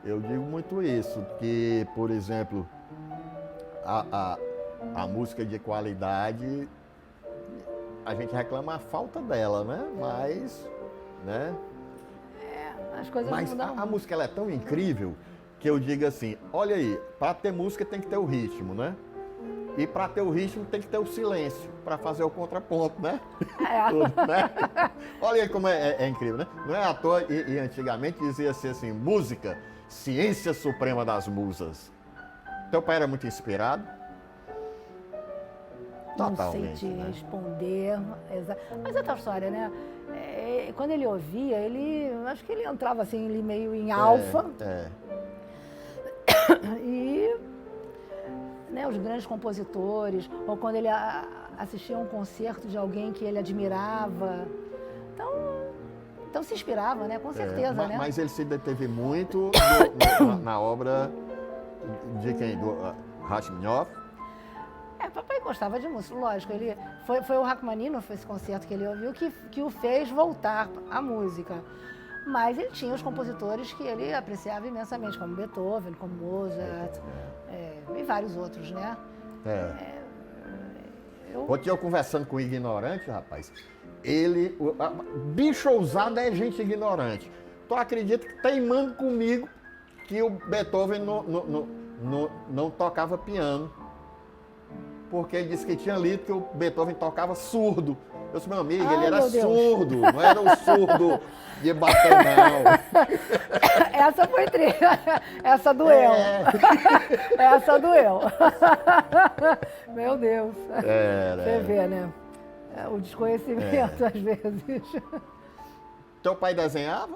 S1: Eu digo muito isso, que, por exemplo, a música de qualidade, a gente reclama a falta dela, né? Mas, né?
S2: as coisas
S1: Mas
S2: mudam.
S1: a música ela é tão incrível que eu digo assim, olha aí, para ter música tem que ter o ritmo, né? E para ter o ritmo tem que ter o silêncio, para fazer o contraponto, né? Tudo, né? Olha aí como é incrível, né? Não é à toa, e antigamente dizia-se assim, música, ciência suprema das musas. Teu pai era muito inspirado?
S2: Não
S1: Totalmente,
S2: sei te
S1: né?
S2: responder. Mas é tal história, né? Quando ele ouvia, acho que ele entrava assim, ele meio em alfa. E né, os grandes compositores, ou quando ele assistia a um concerto de alguém que ele admirava. Então se inspirava, né? Com certeza, né?
S1: Mas ele se deteve muito na obra de quem? Do Rachmaninoff?
S2: Papai gostava de música, lógico. Foi o Rachmaninoff, foi esse concerto que ele ouviu, que o fez voltar à música. Mas ele tinha os compositores que ele apreciava imensamente, como Beethoven, como Mozart, e vários outros, né?
S1: Ontem eu conversando com o ignorante, rapaz, bicho ousado é gente ignorante. Tu acredita que teimando comigo que o Beethoven não tocava piano? Porque ele disse que tinha lido que o Beethoven tocava surdo. Eu disse, meu amigo, ele era surdo, não era o surdo de bater, não.
S2: Essa foi triste. Essa doeu. Essa doeu. Meu Deus. Você vê, né? o desconhecimento, às vezes.
S1: Teu pai desenhava?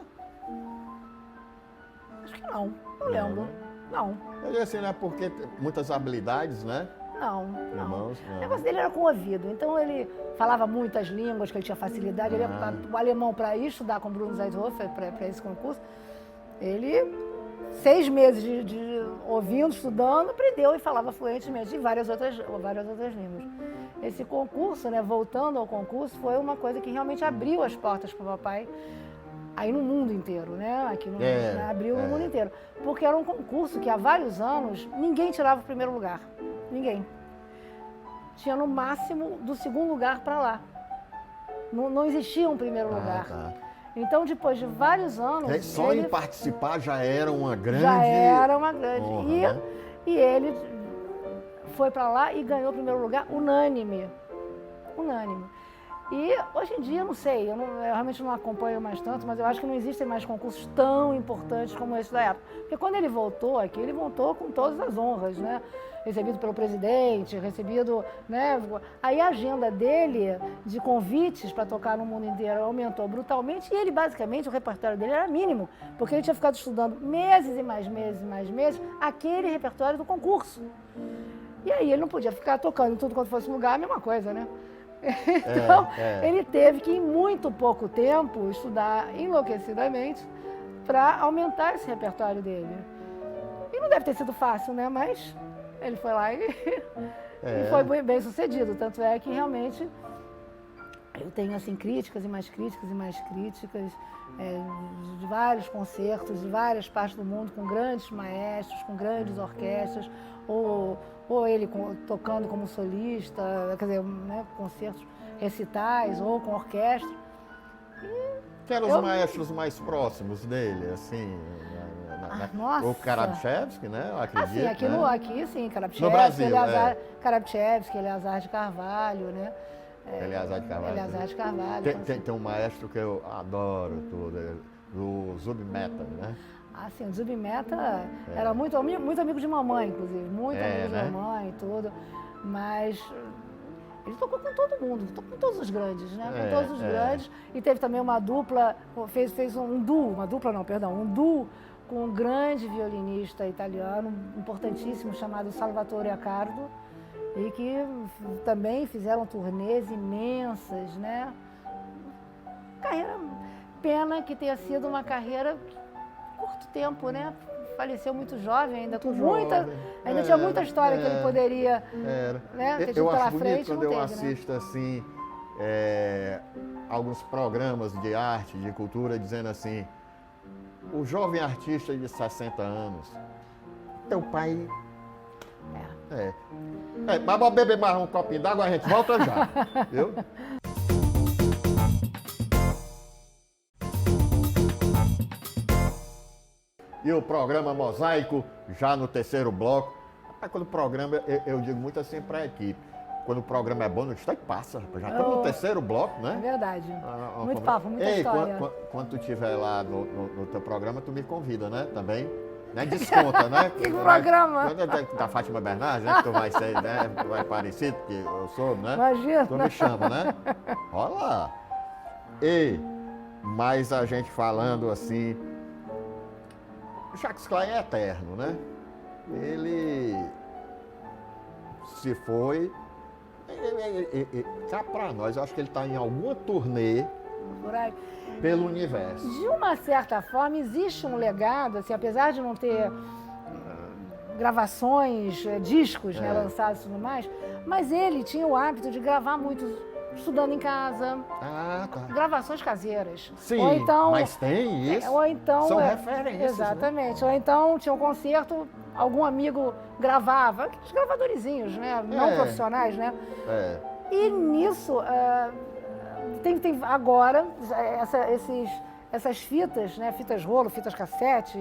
S2: Acho que não lembro. Não.
S1: Eu digo assim, né? Porque muitas habilidades, né?
S2: Não.
S1: Irmãos,
S2: O negócio dele era com o ouvido. Então ele falava muitas línguas, que ele tinha facilidade. O alemão, para estudar com Bruno Zeithofer, para esse concurso, ele, 6 meses de ouvindo, estudando, aprendeu e falava fluentemente em várias outras línguas. Esse concurso, né, voltando ao concurso, foi uma coisa que realmente abriu as portas para o papai aí no mundo inteiro, né? Aqui no mundo, né? Abriu no mundo inteiro. Porque era um concurso que há vários anos ninguém tirava o primeiro lugar. Ninguém. Tinha no máximo do segundo lugar para lá. Não existia um primeiro lugar.
S1: Tá.
S2: Então, depois de vários anos...
S1: Só em participar já era uma grande...
S2: Já era uma grande.
S1: Honra, né?
S2: E ele foi para lá e ganhou o primeiro lugar unânime. Unânime. E hoje em dia, não sei, eu realmente não acompanho mais tanto, mas eu acho que não existem mais concursos tão importantes como esse da época. Porque quando ele voltou aqui, ele voltou com todas as honras, né? Recebido pelo presidente, recebido, né? Aí a agenda dele de convites para tocar no mundo inteiro aumentou brutalmente e ele, basicamente, o repertório dele era mínimo, porque ele tinha ficado estudando meses e mais meses aquele repertório do concurso. E aí ele não podia ficar tocando em tudo quanto fosse lugar, a mesma coisa, né? Então, ele teve que, em muito pouco tempo, estudar enlouquecidamente para aumentar esse repertório dele. E não deve ter sido fácil, né? Mas ele foi lá e foi bem sucedido. Tanto é que, realmente, eu tenho, assim, críticas e mais críticas e mais críticas de vários concertos, de várias partes do mundo, com grandes maestros, com grandes orquestras, ou ele tocando como solista, quer dizer, né, concertos, recitais, ou com orquestra.
S1: Quem eram os maestros mais próximos dele, assim?
S2: Nossa.
S1: O Karabchevsky, né? Eu acredito,
S2: aqui sim, Karabchevsky,
S1: no Brasil,
S2: Karabchevsky, Eleazar de Carvalho, né?
S1: Eleazar de Carvalho.
S2: Eleazar de Carvalho.
S1: Tem um maestro que eu adoro, o Zubin Mehta, né?
S2: Assim, o Zubin Mehta era muito amigo de mamãe, inclusive, muito amigo de mamãe e tudo, mas ele tocou com todo mundo, tocou com todos os grandes, né? Com todos os grandes, e teve também uma dupla, fez um duo com um grande violinista italiano, importantíssimo, chamado Salvatore Accardo, e que também fizeram turnês imensas, né? Pena que tenha sido uma carreira curto tempo, né? Faleceu muito jovem, ainda com tinha muita história que ele poderia ter tido pela frente.
S1: Quando eu assisto assim alguns programas de arte, de cultura, dizendo assim, o jovem artista de 60 anos, teu pai... mas vamos beber mais um copinho d'água, a gente volta já, viu? E o programa Mosaico, já no terceiro bloco. Quando o programa, eu digo muito assim para a equipe, quando o programa é bom, não está e passa, já estamos no terceiro bloco, né?
S2: É verdade. Muito papo, muita história.
S1: Quando tu estiver lá no teu programa, tu me convida, né? Também. Né? Desconta, né?
S2: Que programa?
S1: Da Fátima Bernardes, né? Que tu vai ser, né? Tu vai parecido, que eu sou, né?
S2: Imagina.
S1: Tu me chama, né? Olha lá. Mas a gente falando assim, Jacques Klein é eterno, né? Ele se foi. Cá pra nós, eu acho que ele está em alguma turnê pelo universo.
S2: De uma certa forma, existe um legado, assim, apesar de não ter gravações, discos lançados e tudo mais, mas ele tinha o hábito de gravar muito estudando em casa, gravações caseiras.
S1: Sim,
S2: ou então,
S1: mas tem isso,
S2: ou então,
S1: são referências.
S2: Exatamente, né? Ou então tinha um concerto, algum amigo gravava, aqueles gravadorzinhos, né? Não profissionais, né? E nisso, tem agora essas fitas, né? Fitas rolo, fitas cassete,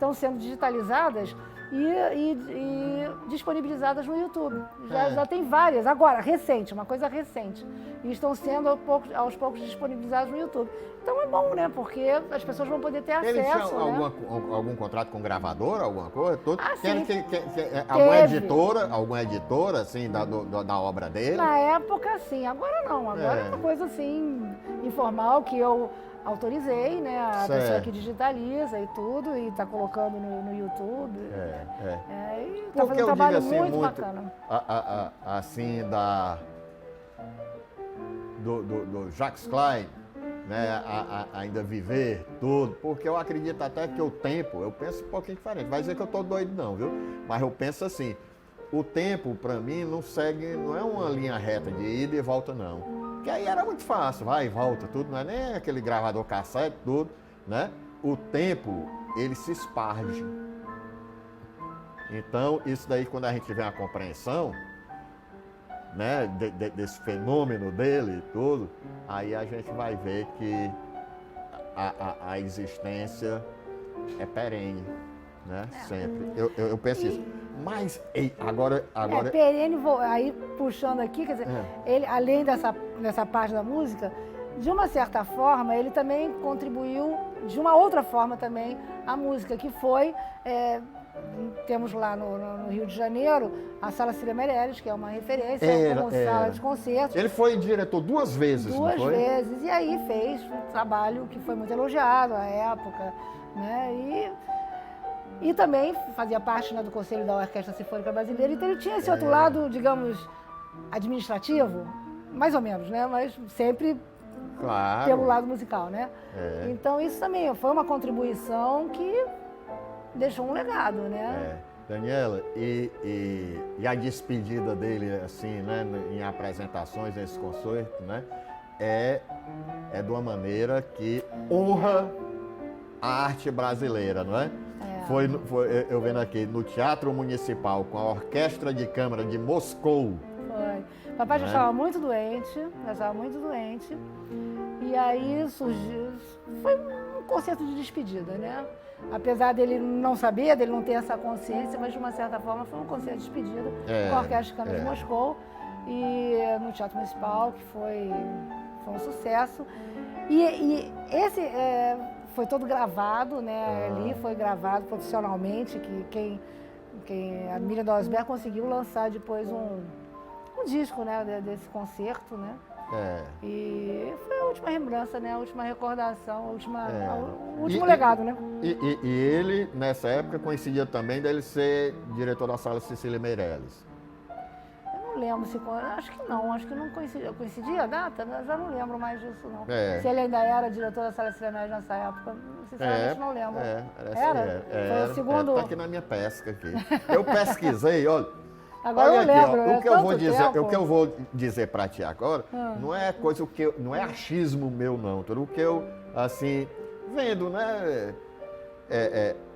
S2: estão sendo digitalizadas e disponibilizadas no YouTube. Já tem várias, agora, recente, uma coisa recente. E estão sendo aos poucos disponibilizadas no YouTube. Então é bom, né? Porque as pessoas vão poder ter acesso.
S1: Ele tinha
S2: né?
S1: algum contrato com gravadora, alguma coisa?
S2: Sim.
S1: Alguma editora, assim, da obra dele?
S2: Na época, sim. Agora não. Agora é uma coisa, assim, informal que eu autorizei, né? A pessoa que digitaliza e tudo, e está colocando no YouTube. E está fazendo um trabalho assim, muito bacana.
S1: Assim, do Jacques Klein, né? Ainda viver tudo, porque eu acredito até que o tempo, eu penso um pouquinho diferente. Vai dizer que eu estou doido não, viu? Mas eu penso assim, o tempo, para mim, não é uma linha reta de ida e volta, não. Que aí era muito fácil, vai e volta, tudo, não é nem aquele gravador cassete, tudo, né? O tempo, ele se esparge. Então, isso daí, quando a gente tiver uma compreensão, né, desse fenômeno dele e tudo, aí a gente vai ver que a existência é perene, né? Sempre. Eu penso isso. Mas, agora...
S2: perene, aí puxando aqui, quer dizer, ele, além dessa parte da música, de uma certa forma, ele também contribuiu, de uma outra forma também, à música, que foi, temos lá no Rio de Janeiro, a Sala Cília Meirelles, que é uma referência como sala de concertos.
S1: Ele foi diretor 2 vezes,
S2: não foi? 2 vezes, e aí fez um trabalho que foi muito elogiado à época, né? E também fazia parte, né, do Conselho da Orquestra Sinfônica Brasileira, então ele tinha esse outro lado, digamos, administrativo, mais ou menos, né? Mas sempre pelo lado musical, né? Então isso também foi uma contribuição que deixou um legado, né?
S1: Daniela, e a despedida dele, assim, né, em apresentações, nesse concerto, né, é de uma maneira que honra a arte brasileira, não é? Foi, eu vendo aqui, no Teatro Municipal, com a Orquestra de Câmara de Moscou.
S2: Foi. Papai já estava muito doente, e aí surgiu, foi um concerto de despedida, né? Apesar dele não saber, dele não ter essa consciência, mas de uma certa forma foi um concerto de despedida com a Orquestra de Câmara de Moscou e no Teatro Municipal, que foi um sucesso. E esse foi todo gravado, né? Ali foi gravado profissionalmente, que a Miriam Dalsberg conseguiu lançar depois um disco, né, desse concerto, né? E foi a última lembrança, né? A última recordação, o último legado, né?
S1: E ele, nessa época, coincidia também dele ser diretor da Sala Cecília Meirelles.
S2: Eu não lembro acho que não coincidia a data, eu já não lembro mais disso, não. Se ele ainda era diretor da Sala Cecília Meirelles nessa época, sinceramente não lembro. Era? Foi o segundo...
S1: Tá aqui na minha pesca aqui. Eu pesquisei, olha.
S2: Agora eu lembro,
S1: ó, o que eu vou dizer para ti agora não é coisa não é achismo meu não, tudo o que eu assim vendo, né?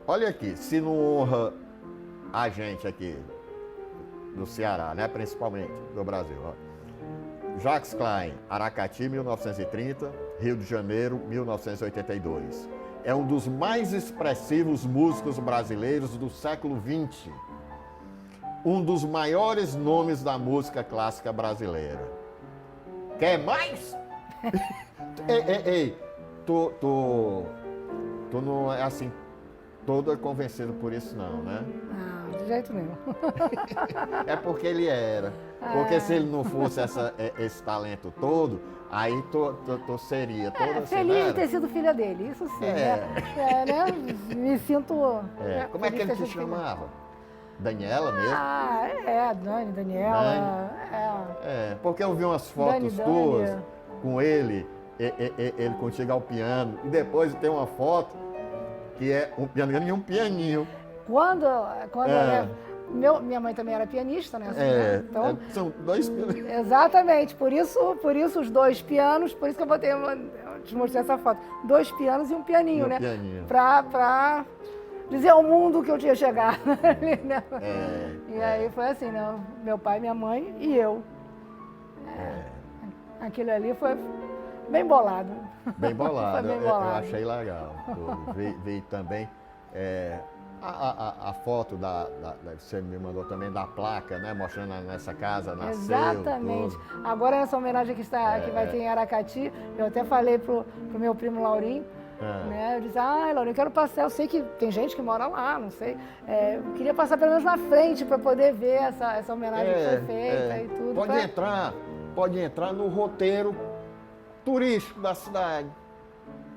S1: Olha aqui, se não honra a gente aqui do Ceará, né, principalmente do Brasil, ó. Jacques Klein, Aracati, 1930, Rio de Janeiro, 1982. É um dos mais expressivos músicos brasileiros do século XX. Um dos maiores nomes da música clássica brasileira. Quer mais? Ei, tu não é assim, todo convencido por isso não, né?
S2: Não, de jeito nenhum.
S1: É porque ele era. Porque se ele não fosse esse talento todo, aí tu seria toda assim,
S2: feliz de ter sido filha dele, isso sim, né? Me sinto...
S1: Como é que ele te chamava? Daniela mesmo?
S2: Dani, Daniela.
S1: Porque eu vi umas fotos tuas com ele contigo ao piano, e depois tem uma foto que é um piano e um pianinho.
S2: Quando minha mãe também era pianista, né? Então,
S1: são 2 pianos.
S2: Exatamente, por isso os 2 pianos, por isso que eu te mostrei essa foto. 2 pianos e um pianinho, né?
S1: Pianinho.
S2: Pra dizer ao mundo que eu tinha chegado. Né? E aí foi assim, né? Meu pai, minha mãe e eu. Aquilo ali foi bem bolado.
S1: Bem bolado.
S2: Foi bem bolado.
S1: Eu achei legal. Vi também A foto você me mandou também da placa, né? Mostrando nessa casa, nasceu.
S2: Exatamente.
S1: Tudo.
S2: Agora essa homenagem que vai ter em Aracati, eu até falei pro meu primo Laurinho, né? Eu disse, Laurinho, eu quero passar, eu sei que tem gente que mora lá, não sei. Eu queria passar pelo menos na frente para poder ver essa homenagem que foi feita e tudo.
S1: Pode entrar no roteiro turístico da cidade.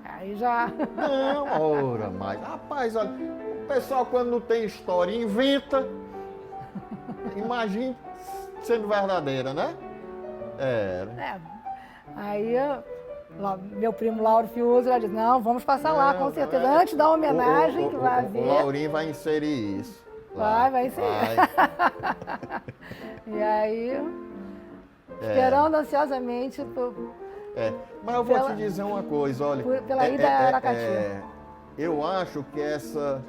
S2: Aí já...
S1: Não, ora mais. Rapaz, olha, o pessoal quando não tem história inventa. Imagine sendo verdadeira, né?
S2: Aí meu primo Lauro Fiuso já disse, não, vamos passar lá, com certeza. Antes da homenagem que vai haver.
S1: O Laurinho vai inserir isso.
S2: Vai inserir. E aí, esperando ansiosamente
S1: mas eu vou te dizer uma coisa, olha.
S2: Pela ida a Aracati.
S1: Eu acho que essa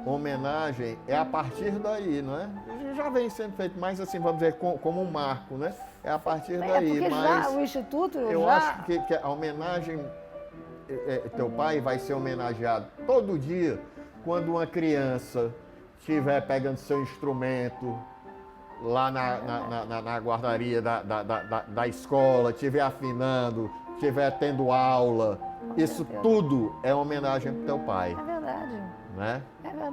S1: homenagem é a partir daí, não é? Já vem sendo feito mais assim, vamos dizer, como um marco, né? É a partir daí.
S2: Porque
S1: mas
S2: já o Instituto
S1: eu acho que a homenagem, teu pai vai ser homenageado todo dia quando uma criança estiver pegando seu instrumento lá na guardaria da escola, estiver afinando, estiver tendo aula. Isso tudo é homenagem para teu pai.
S2: É verdade.
S1: Né?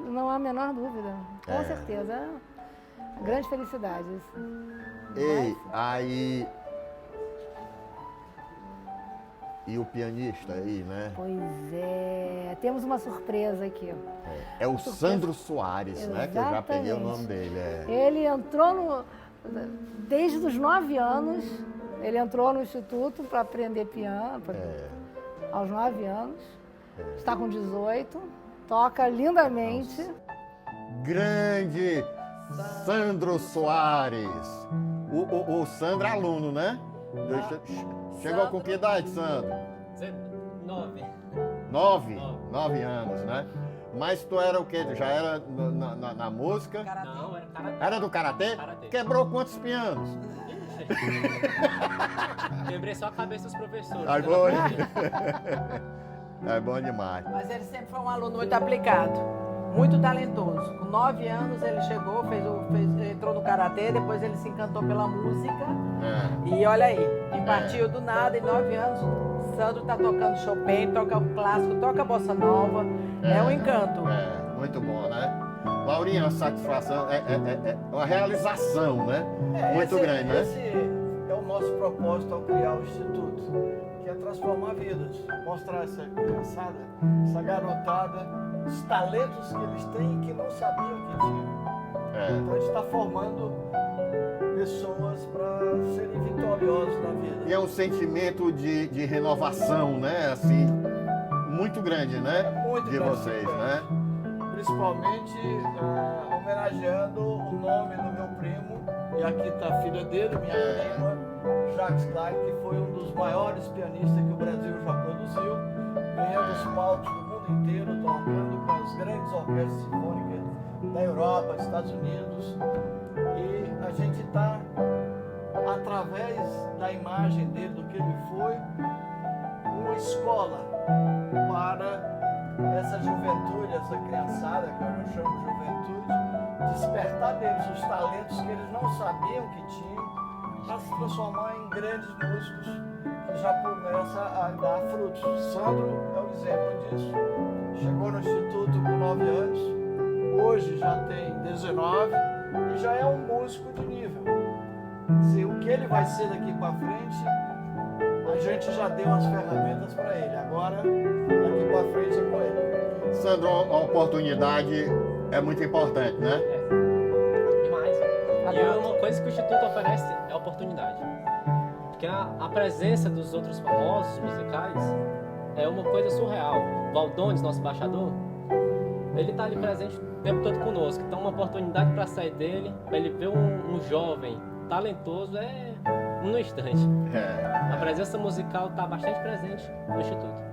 S2: Não há a menor dúvida. Com certeza. É uma grande felicidade isso.
S1: Aí... E o pianista aí, né?
S2: Pois é. Temos uma surpresa aqui.
S1: É o Sandro Soares, né? Que eu já peguei o nome dele.
S2: Ele entrou desde os 9 anos, ele entrou no Instituto para aprender piano, aos 9 anos. Está com 18, toca lindamente.
S1: Nossa. Grande Sandro Soares. O Sandro é aluno, né? Chegou com que idade, Sandro?
S3: 9.
S1: 9 anos, né? Mas tu era o quê? Já era na música?
S3: Não, era karatê.
S1: Era do karatê? Quebrou quantos pianos?
S3: Quebrei só a cabeça dos professores.
S1: Aí foi. É bom demais.
S4: Mas ele sempre foi um aluno muito aplicado, muito talentoso. Com 9 anos ele chegou, entrou no karatê, depois ele se encantou pela música. E olha aí, partiu do nada, em 9 anos, Sandro tá tocando Chopin, toca o clássico, toca bossa nova. É um encanto.
S1: Muito bom, né? Laurinha, uma satisfação, uma realização, né? Muito grande, né?
S5: Esse é o nosso propósito ao criar o Instituto, que é transformar vidas, mostrar essa criançada, essa garotada, os talentos que eles têm e que não sabiam que tinham. Então a gente está formando pessoas para serem vitoriosas na vida.
S1: E é um sentimento de renovação, né? Assim, muito grande, né?
S5: Muito
S1: de vocês, né?
S5: Principalmente homenageando o nome do meu primo, e aqui está a filha dele, minha prima, Jacques Klein, que foi um dos maiores pianistas que o Brasil já produziu, ganhando os palcos do mundo inteiro, tocando com as grandes orquestras sinfônicas da Europa, Estados Unidos. E a gente está, através da imagem dele, do que ele foi, uma escola para essa juventude, essa criançada, que eu chamo de juventude, despertar neles os talentos que eles não sabiam que tinham, para se transformar em grandes músicos que já começam a dar frutos. Sandro é um exemplo disso. Chegou no Instituto com 9 anos, hoje já tem 19 e já é um músico de nível. Se o que ele vai ser daqui para frente, a gente já deu as ferramentas para ele. Agora, daqui para frente é com ele.
S1: Sandro, a oportunidade é muito importante, né?
S3: Demais. E uma coisa que o Instituto oferece é oportunidade. Porque a presença dos outros famosos musicais é uma coisa surreal. Valdones, nosso embaixador, ele está ali presente o tempo todo conosco. Então, uma oportunidade para sair dele, para ele ver um jovem talentoso, é no instante. A presença musical está bastante presente no Instituto.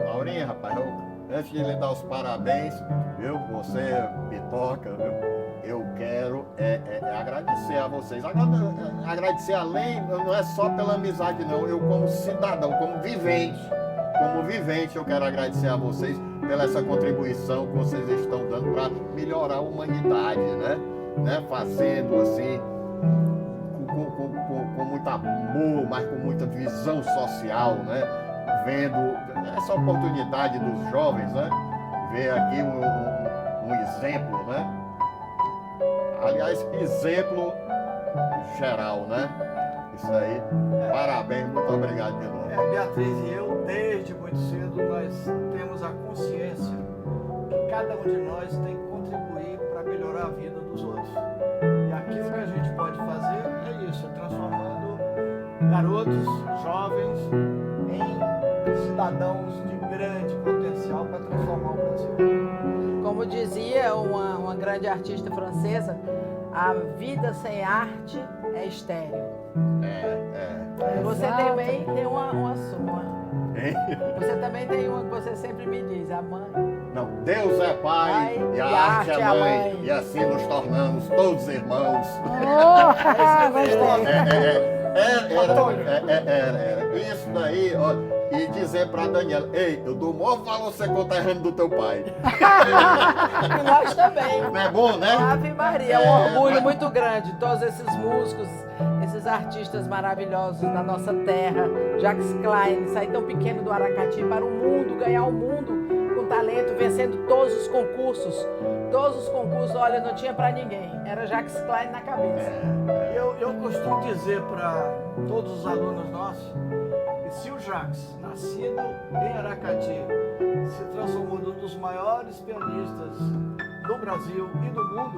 S1: Laurinha, rapaz, antes de lhe dar os parabéns, viu? Você, Pitoca, viu? Eu quero agradecer a vocês. Agradecer além, não é só pela amizade, não. Eu como cidadão, como vivente, como vivente, eu quero agradecer a vocês pela essa contribuição que vocês estão dando para melhorar a humanidade, né? Fazendo assim, com muito amor, mas com muita visão social, né? Vendo essa oportunidade dos jovens, né? Ver aqui um exemplo, né? Aliás, exemplo geral, né? Isso aí, parabéns, muito obrigado de novo.
S5: Beatriz e eu, desde muito cedo, nós temos a consciência que cada um de nós tem que contribuir para melhorar a vida dos outros. E aquilo que a gente pode fazer é isso, é transformando garotos, jovens, em cidadãos de grande potencial para transformar o Brasil.
S4: Como dizia uma grande artista francesa, a vida sem arte é estéril. Você
S2: Exato.
S4: também tem uma sua.
S1: Hein?
S4: Você também tem uma que você sempre me diz, a mãe.
S1: Não, Deus é Pai e a arte é a mãe, e assim nos tornamos todos irmãos.
S2: Oh, gostei.
S1: Era. Isso daí, ó, e dizer pra Daniela, ei, eu dou o maior valor ser conterrâneo do teu pai.
S4: E nós também.
S1: Não é bom, né?
S4: Ave Maria, é um orgulho muito grande. Todos esses músicos, esses artistas maravilhosos da nossa terra. Jacques Klein, sair tão pequeno do Aracati para o mundo, ganhar o mundo com talento, vencendo todos os concursos. Todos os concursos, olha, não tinha para ninguém. Era Jacques Klein na cabeça.
S5: Eu costumo dizer para todos os alunos nossos que se o Jacques, nascido em Aracati, se transformou num dos maiores pianistas do Brasil e do mundo,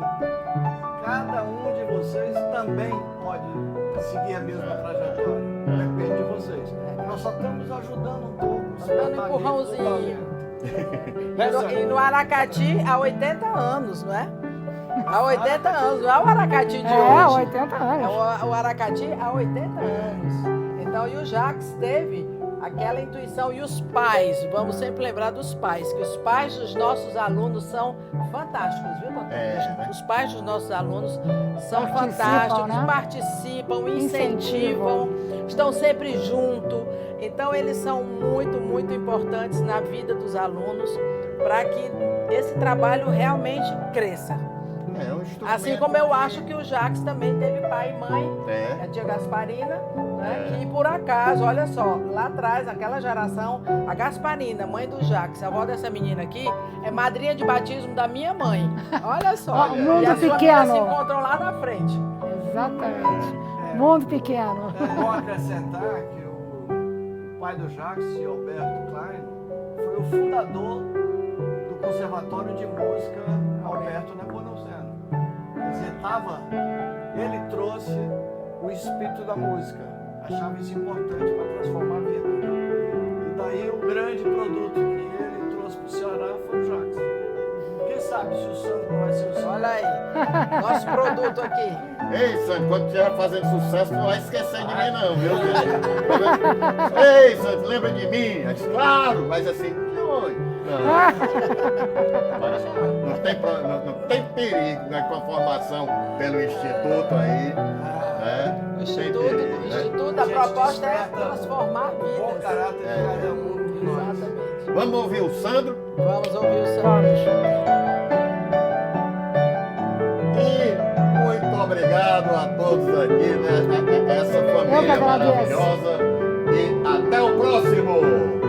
S5: cada um de vocês também pode seguir a mesma trajetória. Depende de vocês. Nós só estamos ajudando um pouco.
S4: Dando um empurrãozinho. E no Aracati há 80 anos, não é? Há 80 anos, não é o Aracati de
S2: É,
S4: hoje.
S2: 80 anos.
S4: É o Aracati há 80 anos. Então, e o Jacques teve aquela intuição. E os pais, vamos sempre lembrar dos pais, que os pais dos nossos alunos são fantásticos, viu, doutor? Os pais dos nossos alunos são fantásticos,
S2: né?
S4: participam, incentivam, estão sempre junto. Então, eles são muito, muito importantes na vida dos alunos para que esse trabalho realmente cresça. Assim como eu acho que o Jacques também teve pai e mãe, a tia Gasparina, né, que por acaso, olha só, lá atrás, aquela geração, a Gasparina, mãe do Jacques, a avó dessa menina aqui, é madrinha de batismo da minha mãe. Olha só.
S2: Mundo
S4: e as
S2: pequeno.
S4: famílias se encontram lá na frente.
S2: Exatamente. Mundo pequeno.
S5: É bom acrescentar que o pai do Jacques, Alberto Klein, foi o fundador do Conservatório de Música Alberto Nepomuceno. Quer dizer, ele trouxe o espírito da música, achava isso importante para transformar a vida. E daí o grande produto que ele trouxe para o Ceará foi o Jacques. Quem sabe se o Sandro não vai ser o Sandro?
S4: Olha aí, nosso produto aqui.
S1: Ei, Sandro, quando estiver fazendo sucesso, não vai esquecer de mim não, viu? Ei, Sandro, lembra de mim? Eu disse, claro, mas assim, não tem perigo, né, com a formação pelo Instituto aí.
S4: O Instituto, a proposta é transformar vidas.
S5: Bom caráter de cada um de nós.
S4: Exatamente.
S1: Vamos ouvir o Sandro?
S4: Vamos ouvir o Sandro.
S1: E muito obrigado a todos aqui, né? Essa família maravilhosa. E até o próximo!